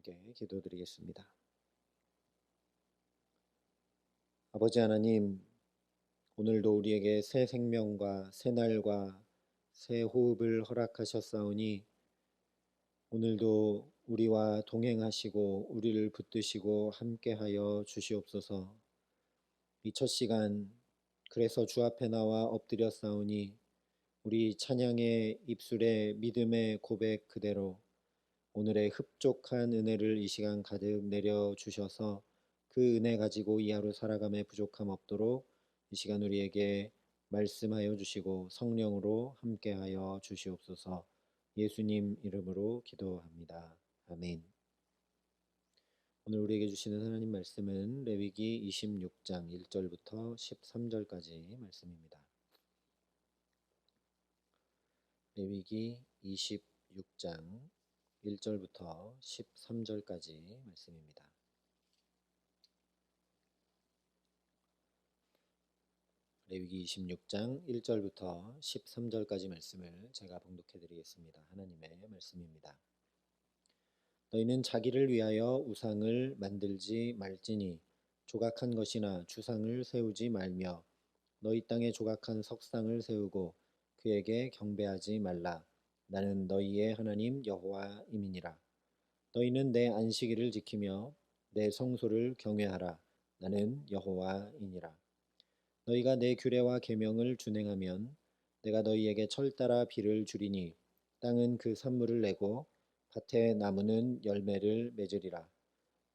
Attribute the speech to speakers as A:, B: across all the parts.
A: 함께 기도드리겠습니다. 아버지 하나님, 오늘도 우리에게 새 생명과 새 날과 새 호흡을 허락하셨사오니 오늘도 우리와 동행하시고 우리를 붙드시고 함께하여 주시옵소서. 이 첫 시간 그래서 주 앞에 나와 엎드렸사오니 우리 찬양의 입술의 믿음의 고백 그대로 오늘의 흡족한 은혜를 이 시간 가득 내려주셔서 그 은혜 가지고 이 하루 살아감에 부족함 없도록 이 시간 우리에게 말씀하여 주시고 성령으로 함께하여 주시옵소서. 예수님 이름으로 기도합니다. 아멘. 오늘 우리에게 주시는 하나님 말씀은 레위기 26장 1절부터 13절까지 말씀입니다. 레위기 26장 1절부터 13절까지 말씀입니다. 레위기 26장 1절부터 13절까지 말씀을 제가 봉독해 드리겠습니다. 하나님의 말씀입니다. 너희는 자기를 위하여 우상을 만들지 말지니 조각한 것이나 주상을 세우지 말며 너희 땅에 조각한 석상을 세우고 그에게 경배하지 말라. 나는 너희의 하나님 여호와임이니라. 너희는 내 안식일을 지키며 내 성소를 경외하라. 나는 여호와이니라. 너희가 내 규례와 계명을 준행하면 내가 너희에게 철따라 비를 주리니 땅은 그 산물을 내고 밭의 나무는 열매를 맺으리라.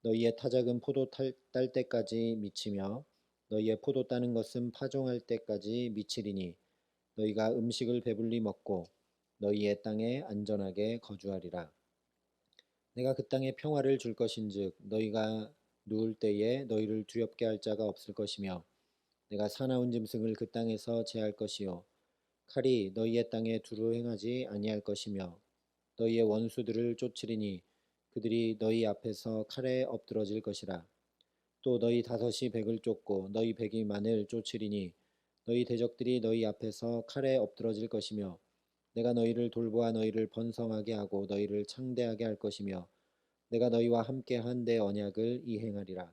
A: 너희의 타작은 포도 딸 때까지 미치며 너희의 포도 따는 것은 파종할 때까지 미치리니 너희가 음식을 배불리 먹고 너희의 땅에 안전하게 거주하리라. 내가 그 땅에 평화를 줄 것인즉 너희가 누울 때에 너희를 두렵게 할 자가 없을 것이며 내가 사나운 짐승을 그 땅에서 제할 것이요 칼이 너희의 땅에 두루 행하지 아니할 것이며 너희의 원수들을 쫓으리니 그들이 너희 앞에서 칼에 엎드러질 것이라. 또 너희 다섯이 백을 쫓고 너희 백이 만을 쫓으리니 너희 대적들이 너희 앞에서 칼에 엎드러질 것이며 내가 너희를 돌보아 너희를 번성하게 하고 너희를 창대하게 할 것이며 내가 너희와 함께한 내 언약을 이행하리라.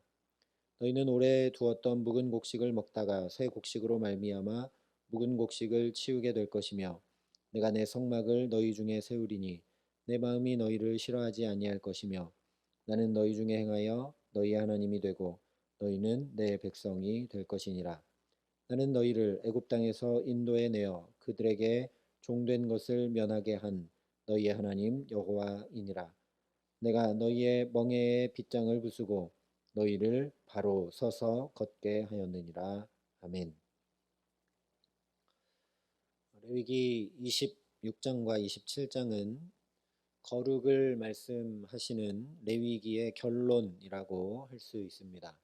A: 너희는 오래 두었던 묵은 곡식을 먹다가 새 곡식으로 말미암아 묵은 곡식을 치우게 될 것이며 내가 내 성막을 너희 중에 세우리니 내 마음이 너희를 싫어하지 아니할 것이며 나는 너희 중에 행하여 너희의 하나님이 되고 너희는 내 백성이 될 것이니라. 나는 너희를 애굽 땅에서 인도해 내어 그들에게 종된 것을 면하게 한 너희의 하나님 여호와이니라. 내가 너희의 멍에의 빗장을 부수고 너희를 바로 서서 걷게 하였느니라. 아멘. 레위기 26장과 27장은 거룩을 말씀하시는 레위기의 결론이라고 할 수 있습니다.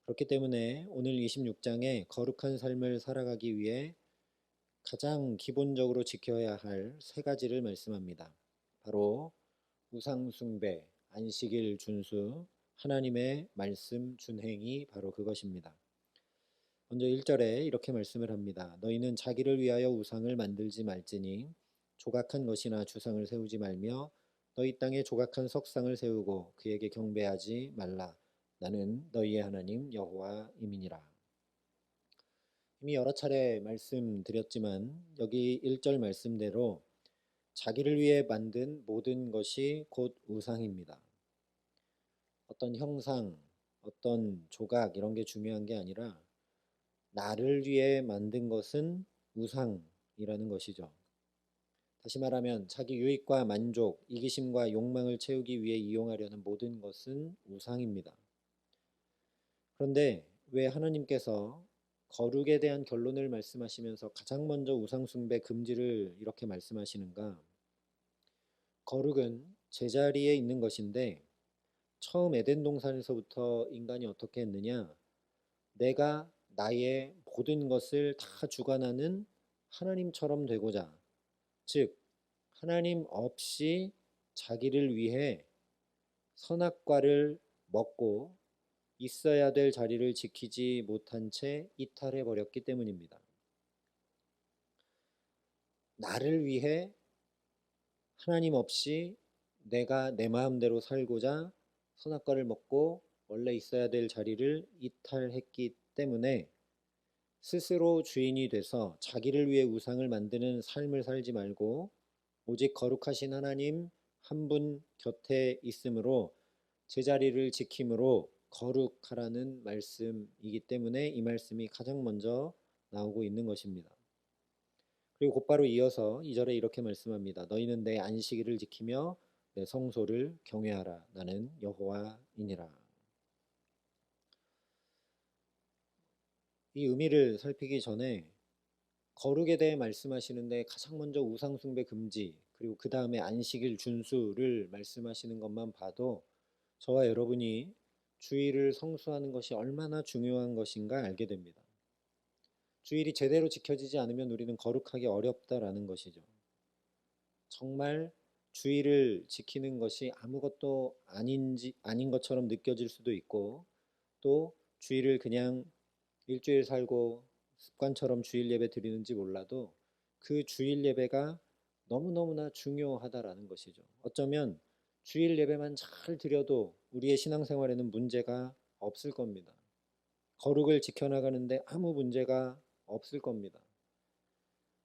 A: 그렇기 때문에 오늘 26장에 거룩한 삶을 살아가기 위해 가장 기본적으로 지켜야 할 세 가지를 말씀합니다. 바로 우상 숭배, 안식일 준수, 하나님의 말씀 준행이 바로 그것입니다. 먼저 1절에 이렇게 말씀을 합니다. 너희는 자기를 위하여 우상을 만들지 말지니 조각한 것이나 주상을 세우지 말며 너희 땅에 조각한 석상을 세우고 그에게 경배하지 말라. 나는 너희의 하나님 여호와임이니라. 이미 여러 차례 말씀드렸지만 여기 1절 말씀대로 자기를 위해 만든 모든 것이 곧 우상입니다. 어떤 형상, 어떤 조각 이런 게 중요한 게 아니라 나를 위해 만든 것은 우상이라는 것이죠. 다시 말하면 자기 유익과 만족, 이기심과 욕망을 채우기 위해 이용하려는 모든 것은 우상입니다. 그런데 왜 하나님께서 거룩에 대한 결론을 말씀하시면서 가장 먼저 우상 숭배 금지를 이렇게 말씀하시는가? 거룩은 제자리에 있는 것인데 처음 에덴 동산에서부터 인간이 어떻게 했느냐? 내가 나의 모든 것을 다 주관하는 하나님처럼 되고자, 즉 하나님 없이 자기를 위해 선악과를 먹고 있어야 될 자리를 지키지 못한 채 이탈해 버렸기 때문입니다. 나를 위해 하나님 없이 내가 내 마음대로 살고자 선악과를 먹고 원래 있어야 될 자리를 이탈했기 때문에 스스로 주인이 돼서 자기를 위해 우상을 만드는 삶을 살지 말고 오직 거룩하신 하나님 한 분 곁에 있으므로 제자리를 지킴으로 거룩하라는 말씀이기 때문에 이 말씀이 가장 먼저 나오고 있는 것입니다. 그리고 곧바로 이어서 2절에 이렇게 말씀합니다. 너희는 내 안식일을 지키며 내 성소를 경외하라. 나는 여호와이니라. 이 의미를 살피기 전에 거룩에 대해 말씀하시는데 가장 먼저 우상숭배 금지, 그리고 그 다음에 안식일 준수를 말씀하시는 것만 봐도 저와 여러분이 주일을 성수하는 것이 얼마나 중요한 것인가 알게 됩니다. 주일이 제대로 지켜지지 않으면 우리는 거룩하기 어렵다라는 것이죠. 정말 주일을 지키는 것이 아무것도 아닌 것처럼 느껴질 수도 있고, 또 주일을 그냥 일주일 살고 습관처럼 주일 예배 드리는지 몰라도 그 주일 예배가 너무너무나 중요하다라는 것이죠. 어쩌면 주일 예배만 잘 드려도 우리의 신앙생활에는 문제가 없을 겁니다. 거룩을 지켜나가는데 아무 문제가 없을 겁니다.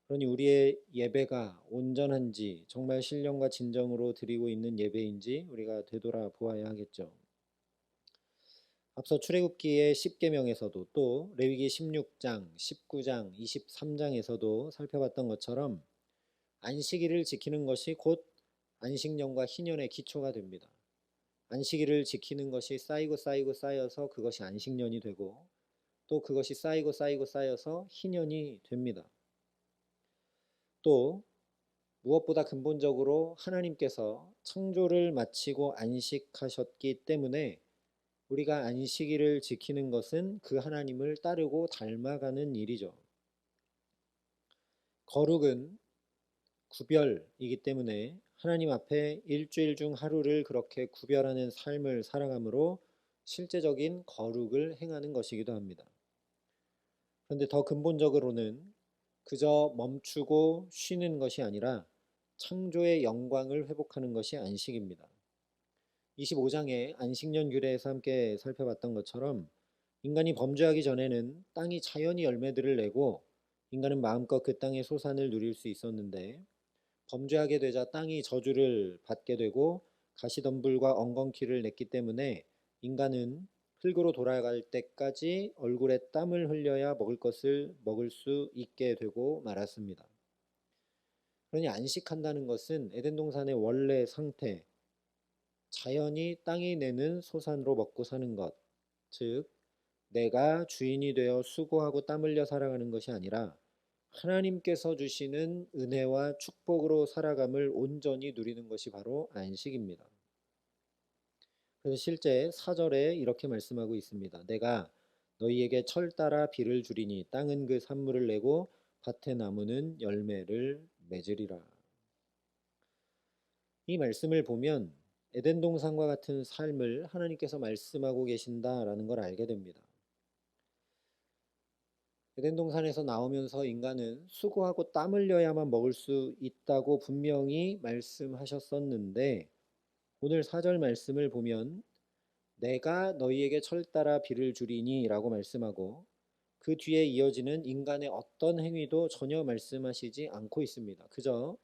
A: 그러니 우리의 예배가 온전한지, 정말 신령과 진정으로 드리고 있는 예배인지 우리가 되돌아보아야 하겠죠. 앞서 출애굽기의 10계명에서도 또 레위기 16장, 19장, 23장에서도 살펴봤던 것처럼 안식일을 지키는 것이 곧 안식년과 희년의 기초가 됩니다. 안식일을 지키는 것이 쌓이고 쌓여서 그것이 안식년이 되고, 또 그것이 쌓이고 쌓여서 희년이 됩니다. 또 무엇보다 근본적으로 하나님께서 창조를 마치고 안식하셨기 때문에 우리가 안식일을 지키는 것은 그 하나님을 따르고 닮아가는 일이죠. 거룩은 구별이기 때문에 하나님 앞에 일주일 중 하루를 그렇게 구별하는 삶을 살아가므로 실제적인 거룩을 행하는 것이기도 합니다. 그런데 더 근본적으로는 그저 멈추고 쉬는 것이 아니라 창조의 영광을 회복하는 것이 안식입니다. 25장의 안식년 규례에서 함께 살펴봤던 것처럼 인간이 범죄하기 전에는 땅이 자연히 열매들을 내고 인간은 마음껏 그 땅의 소산을 누릴 수 있었는데, 범죄하게 되자 땅이 저주를 받게 되고 가시덤불과 엉겅퀴를 냈기 때문에 인간은 흙으로 돌아갈 때까지 얼굴에 땀을 흘려야 먹을 것을 먹을 수 있게 되고 말았습니다. 그러니 안식한다는 것은 에덴 동산의 원래 상태, 자연히 땅이 내는 소산으로 먹고 사는 것, 즉 내가 주인이 되어 수고하고 땀 흘려 살아가는 것이 아니라 하나님께서 주시는 은혜와 축복으로 살아감을 온전히 누리는 것이 바로 안식입니다. 그래서 실제 4절에 이렇게 말씀하고 있습니다. 내가 너희에게 철 따라 비를 주리니 땅은 그 산물을 내고 밭의 나무는 열매를 맺으리라. 이 말씀을 보면 에덴 동산과 같은 삶을 하나님께서 말씀하고 계신다라는 걸 알게 됩니다. 에덴 동산에서 나오면서 인간은 수고하고 땀 흘려야만 먹을 수 있다고 분명히 말씀하셨었는데, 오늘 4절 말씀을 보면 내가 너희에게 철 따라 비를 주리니 라고 말씀하고 그 뒤에 이어지는 인간의 어떤 행위도 전혀 말씀하시지 않고 있습니다. 그저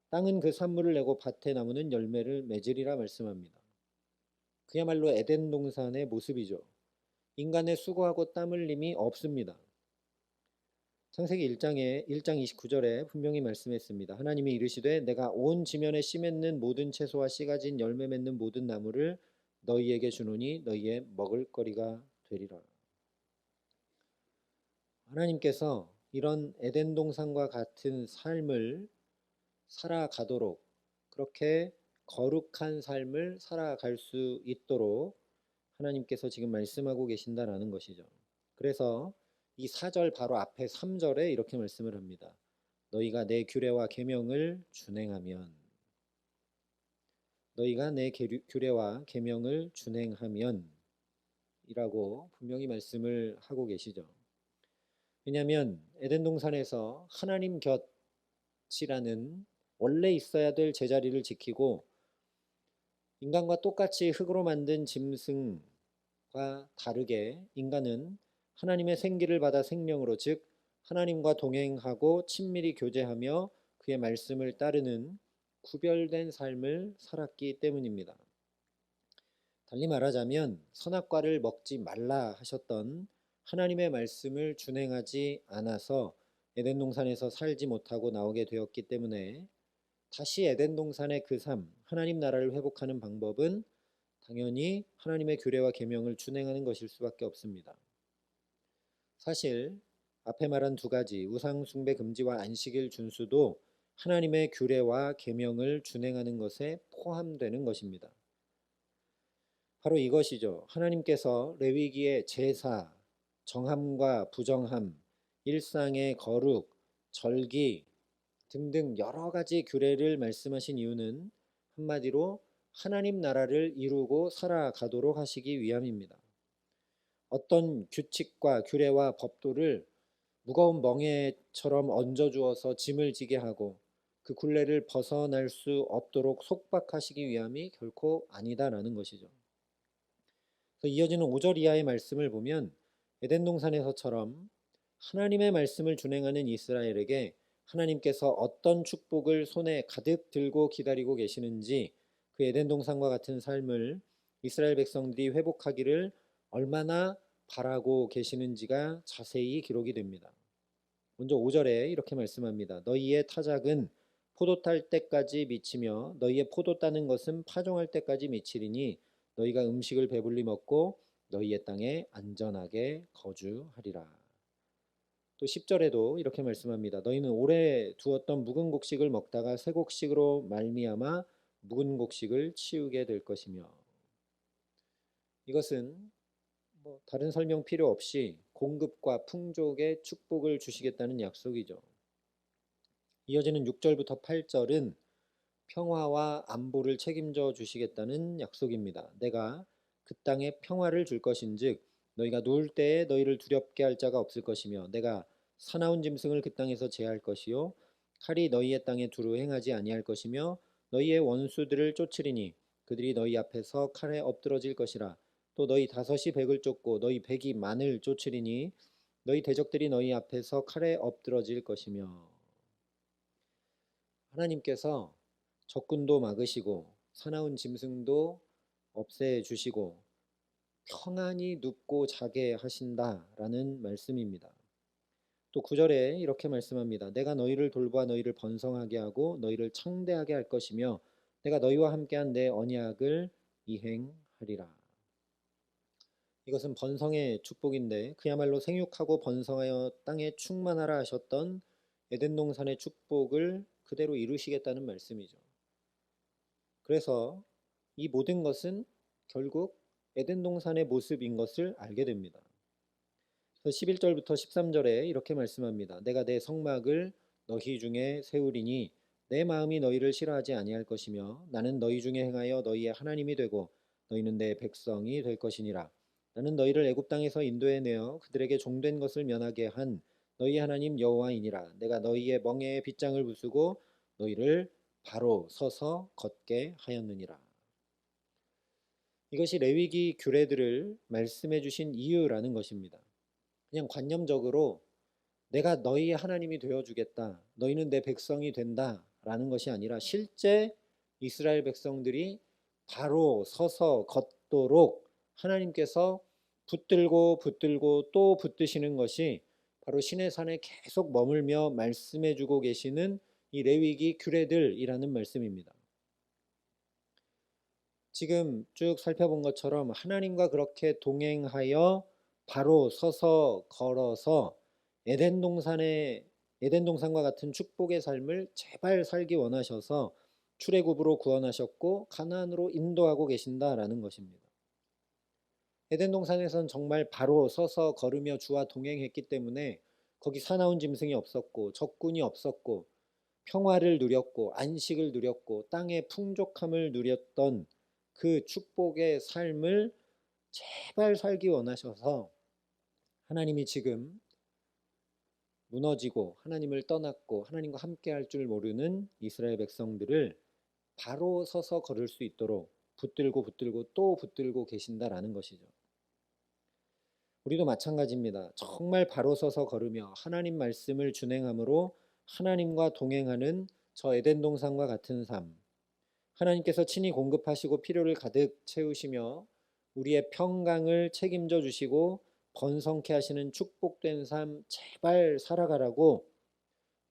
A: 땅은 그 산물을 내고 밭의 나무는 열매를 맺으리라 말씀합니다. 그야말로 에덴 동산의 모습이죠. 인간의 수고하고 땀 흘림이 없습니다. 창세기 1장 29절에 분명히 말씀했습니다. 하나님이 이르시되 내가 온 지면에 씨 맺는 모든 채소와 씨 가진 열매 맺는 모든 나무를 너희에게 주노니 너희의 먹을거리가 되리라. 하나님께서 이런 에덴 동산과 같은 삶을 살아가도록, 그렇게 거룩한 삶을 살아갈 수 있도록 하나님께서 지금 말씀하고 계신다라는 것이죠. 그래서 이 4절 바로 앞에 3절에 이렇게 말씀을 합니다. 너희가 내 규례와 계명을 준행하면, 너희가 내 규례와 계명을 준행하면 이라고 분명히 말씀을 하고 계시죠. 왜냐하면 에덴 동산에서 하나님 곁이라는 원래 있어야 될 제자리를 지키고 인간과 똑같이 흙으로 만든 짐승과 다르게 인간은 하나님의 생기를 받아 생명으로, 즉 하나님과 동행하고 친밀히 교제하며 그의 말씀을 따르는 구별된 삶을 살았기 때문입니다. 달리 말하자면 선악과를 먹지 말라 하셨던 하나님의 말씀을 준행하지 않아서 에덴 동산에서 살지 못하고 나오게 되었기 때문에 다시 에덴 동산의 그 삶, 하나님 나라를 회복하는 방법은 당연히 하나님의 규례와 계명을 준행하는 것일 수밖에 없습니다. 사실 앞에 말한 두 가지 우상 숭배 금지와 안식일 준수도 하나님의 규례와 계명을 준행하는 것에 포함되는 것입니다. 바로 이것이죠. 하나님께서 레위기의 제사, 정함과 부정함, 일상의 거룩, 절기 등등 여러 가지 규례를 말씀하신 이유는 한마디로 하나님 나라를 이루고 살아가도록 하시기 위함입니다. 어떤 규칙과 규례와 법도를 무거운 멍에처럼 얹어주어서 짐을 지게 하고 그 굴레를 벗어날 수 없도록 속박하시기 위함이 결코 아니다라는 것이죠. 그래서 이어지는 5절 이하의 말씀을 보면 에덴 동산에서처럼 하나님의 말씀을 준행하는 이스라엘에게 하나님께서 어떤 축복을 손에 가득 들고 기다리고 계시는지, 그 에덴 동산과 같은 삶을 이스라엘 백성들이 회복하기를 얼마나 바라고 계시는지가 자세히 기록이 됩니다. 먼저 5절에 이렇게 말씀합니다. 너희의 타작은 포도 딸 때까지 미치며 너희의 포도 따는 것은 파종할 때까지 미치리니 너희가 음식을 배불리 먹고 너희의 땅에 안전하게 거주하리라. 또 10절에도 이렇게 말씀합니다. 너희는 오래 두었던 묵은 곡식을 먹다가 새 곡식으로 말미암아 묵은 곡식을 치우게 될 것이며, 이것은 다른 설명 필요 없이 공급과 풍족의 축복을 주시겠다는 약속이죠. 이어지는 6절부터 8절은 평화와 안보를 책임져 주시겠다는 약속입니다. 내가 그 땅에 평화를 줄 것인즉 너희가 누울 때에 너희를 두렵게 할 자가 없을 것이며 내가 사나운 짐승을 그 땅에서 제할 것이요 칼이 너희의 땅에 두루 행하지 아니할 것이며 너희의 원수들을 쫓으리니 그들이 너희 앞에서 칼에 엎드러질 것이라. 또 너희 다섯이 백을 쫓고 너희 백이 만을 쫓으리니 너희 대적들이 너희 앞에서 칼에 엎드러질 것이며. 하나님께서 적군도 막으시고 사나운 짐승도 없애주시고 평안히 눕고 자게 하신다라는 말씀입니다. 또 9절에 이렇게 말씀합니다. 내가 너희를 돌보아 너희를 번성하게 하고 너희를 창대하게 할 것이며 내가 너희와 함께한 내 언약을 이행하리라. 이것은 번성의 축복인데 그야말로 생육하고 번성하여 땅에 충만하라 하셨던 에덴 동산의 축복을 그대로 이루시겠다는 말씀이죠. 그래서 이 모든 것은 결국 에덴 동산의 모습인 것을 알게 됩니다. 그래서 11절부터 13절에 이렇게 말씀합니다. 내가 내 성막을 너희 중에 세우리니 내 마음이 너희를 싫어하지 아니할 것이며 나는 너희 중에 행하여 너희의 하나님이 되고 너희는 내 백성이 될 것이니라. 나는 너희를 애굽 땅에서 인도해 내어 그들에게 종된 것을 면하게 한 너희 하나님 여호와이니라. 내가 너희의 멍에에 빗장을 부수고 너희를 바로 서서 걷게 하였느니라. 이것이 레위기 규례들을 말씀해 주신 이유라는 것입니다. 그냥 관념적으로 내가 너희의 하나님이 되어주겠다, 너희는 내 백성이 된다 라는 것이 아니라 실제 이스라엘 백성들이 바로 서서 걷도록 하나님께서 붙들고 또 붙드시는 것이 바로 시내산에 계속 머물며 말씀해 주고 계시는 이 레위기 규례들이라는 말씀입니다. 지금 쭉 살펴본 것처럼 하나님과 그렇게 동행하여 바로 서서 걸어서 에덴 동산과 같은 축복의 삶을 제발 살기 원하셔서 출애굽으로 구원하셨고 가나안으로 인도하고 계신다라는 것입니다. 에덴 동산에선 정말 바로 서서 걸으며 주와 동행했기 때문에 거기 사나운 짐승이 없었고 적군이 없었고 평화를 누렸고 안식을 누렸고 땅의 풍족함을 누렸던 그 축복의 삶을 제발 살기 원하셔서 하나님이 지금 무너지고 하나님을 떠났고 하나님과 함께 할 줄 모르는 이스라엘 백성들을 바로 서서 걸을 수 있도록 붙들고 또 붙들고 계신다라는 것이죠. 우리도 마찬가지입니다. 정말 바로 서서 걸으며 하나님 말씀을 준행함으로 하나님과 동행하는 저 에덴 동산과 같은 삶, 하나님께서 친히 공급하시고 필요를 가득 채우시며 우리의 평강을 책임져 주시고 번성케 하시는 축복된 삶 제발 살아가라고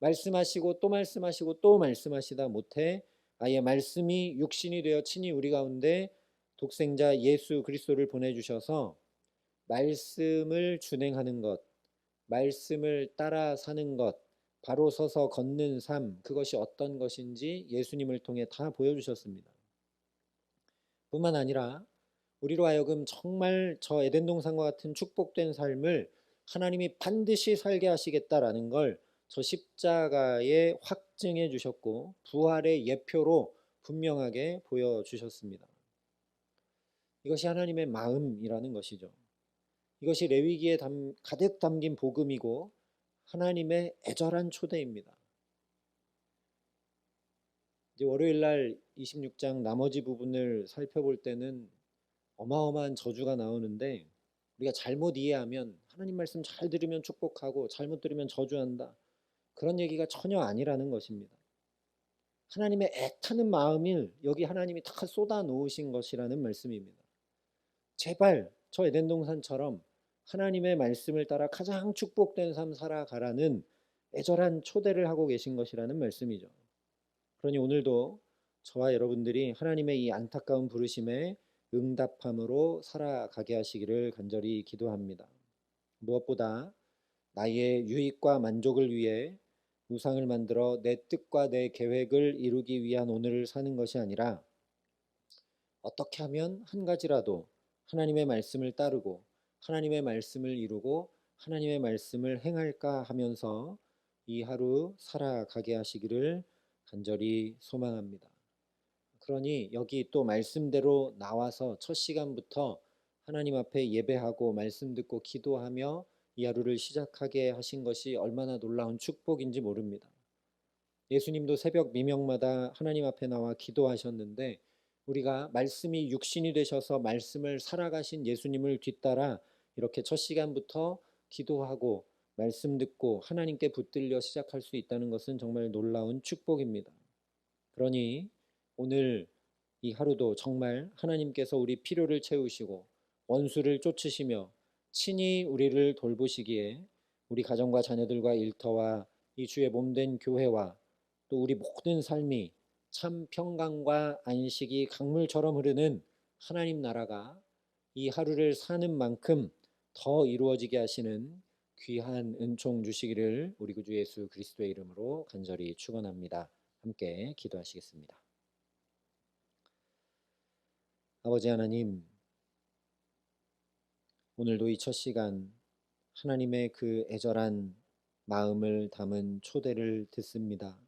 A: 말씀하시고 또 말씀하시고 또 말씀하시다 못해 아예 말씀이 육신이 되어 친히 우리 가운데 독생자 예수 그리스도를 보내주셔서 말씀을 준행하는 것, 말씀을 따라 사는 것, 바로 서서 걷는 삶, 그것이 어떤 것인지 예수님을 통해 다 보여주셨습니다. 뿐만 아니라 우리로 하여금 정말 저 에덴 동산과 같은 축복된 삶을 하나님이 반드시 살게 하시겠다라는 걸 저 십자가에 확증해 주셨고 부활의 예표로 분명하게 보여주셨습니다. 이것이 하나님의 마음이라는 것이죠. 이것이 레위기에 가득 담긴 복음이고 하나님의 애절한 초대입니다. 이제 월요일 날 26장 나머지 부분을 살펴볼 때는 어마어마한 저주가 나오는데 우리가 잘못 이해하면 하나님 말씀 잘 들으면 축복하고 잘못 들으면 저주한다. 그런 얘기가 전혀 아니라는 것입니다. 하나님의 애타는 마음을 여기 하나님이 다 쏟아 놓으신 것이라는 말씀입니다. 제발 저 에덴 동산처럼 하나님의 말씀을 따라 가장 축복된 삶 살아가라는 애절한 초대를 하고 계신 것이라는 말씀이죠. 그러니 오늘도 저와 여러분들이 하나님의 이 안타까운 부르심에 응답함으로 살아가게 하시기를 간절히 기도합니다. 무엇보다 나의 유익과 만족을 위해 우상을 만들어 내 뜻과 내 계획을 이루기 위한 오늘을 사는 것이 아니라 어떻게 하면 한 가지라도 하나님의 말씀을 따르고 하나님의 말씀을 이루고 하나님의 말씀을 행할까 하면서 이 하루 살아가게 하시기를 간절히 소망합니다. 그러니 여기 또 말씀대로 나와서 첫 시간부터 하나님 앞에 예배하고 말씀 듣고 기도하며 이 하루를 시작하게 하신 것이 얼마나 놀라운 축복인지 모릅니다. 예수님도 새벽 미명마다 하나님 앞에 나와 기도하셨는데 우리가 말씀이 육신이 되셔서 말씀을 살아가신 예수님을 뒤따라 이렇게 첫 시간부터 기도하고 말씀 듣고 하나님께 붙들려 시작할 수 있다는 것은 정말 놀라운 축복입니다. 그러니 오늘 이 하루도 정말 하나님께서 우리 필요를 채우시고 원수를 쫓으시며 친히 우리를 돌보시기에 우리 가정과 자녀들과 일터와 이 주의 몸된 교회와 또 우리 모든 삶이 참 평강과 안식이 강물처럼 흐르는 하나님 나라가 이 하루를 사는 만큼 더 이루어지게 하시는 귀한 은총 주시기를 우리 구주 예수 그리스도의 이름으로 간절히 축원합니다. 함께 기도하시겠습니다. 아버지 하나님, 오늘도 이 첫 시간 하나님의 그 애절한 마음을 담은 초대를 듣습니다.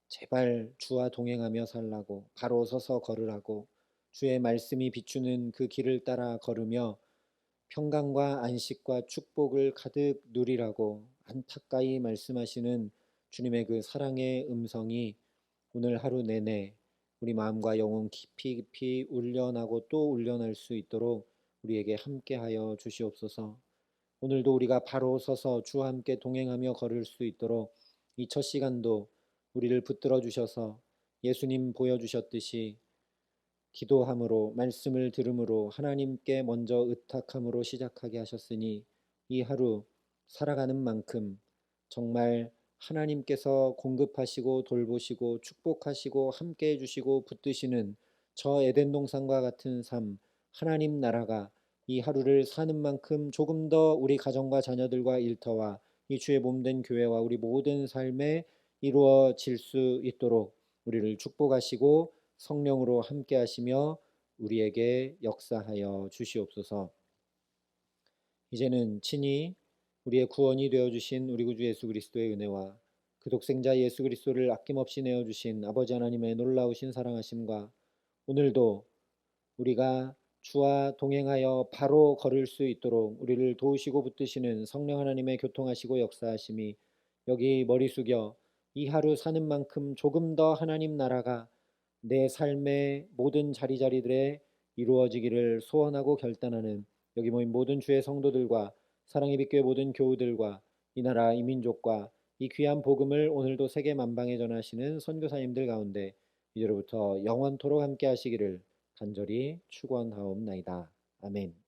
A: 제발 주와 동행하며 살라고 바로 서서 걸으라고 주의 말씀이 비추는 그 길을 따라 걸으며 평강과 안식과 축복을 가득 누리라고 안타까이 말씀하시는 주님의 그 사랑의 음성이 오늘 하루 내내 우리 마음과 영혼 깊이 울려나고 또 울려날 수 있도록 우리에게 함께하여 주시옵소서. 오늘도 우리가 바로 서서 주와 함께 동행하며 걸을 수 있도록 이 첫 시간도 우리를 붙들어 주셔서 예수님 보여주셨듯이 기도함으로 말씀을 들음으로 하나님께 먼저 의탁함으로 시작하게 하셨으니 이 하루 살아가는 만큼 정말 하나님께서 공급하시고 돌보시고 축복하시고 함께 해주시고 붙드시는 저 에덴 동산과 같은 삶 하나님 나라가 이 하루를 사는 만큼 조금 더 우리 가정과 자녀들과 일터와 이 주의 몸된 교회와 우리 모든 삶에 이루어질 수 있도록 우리를 축복하시고 성령으로 함께 하시며 우리에게 역사하여 주시옵소서. 이제는 친히 우리의 구원이 되어주신 우리 구주 예수 그리스도의 은혜와 그 독생자 예수 그리스도를 아낌없이 내어주신 아버지 하나님의 놀라우신 사랑하심과 오늘도 우리가 주와 동행하여 바로 걸을 수 있도록 우리를 도우시고 붙드시는 성령 하나님의 교통하시고 역사하심이 여기 머리 숙여 이 하루 사는 만큼 조금 더 하나님 나라가 내 삶의 모든 자리자리들에 이루어지기를 소원하고 결단하는 여기 모인 모든 주의 성도들과 사랑의 빛교회 모든 교우들과 이 나라 이 민족과 이 귀한 복음을 오늘도 세계 만방에 전하시는 선교사님들 가운데 이제로부터 영원토록 함께 하시기를 간절히 축원하옵나이다. 아멘.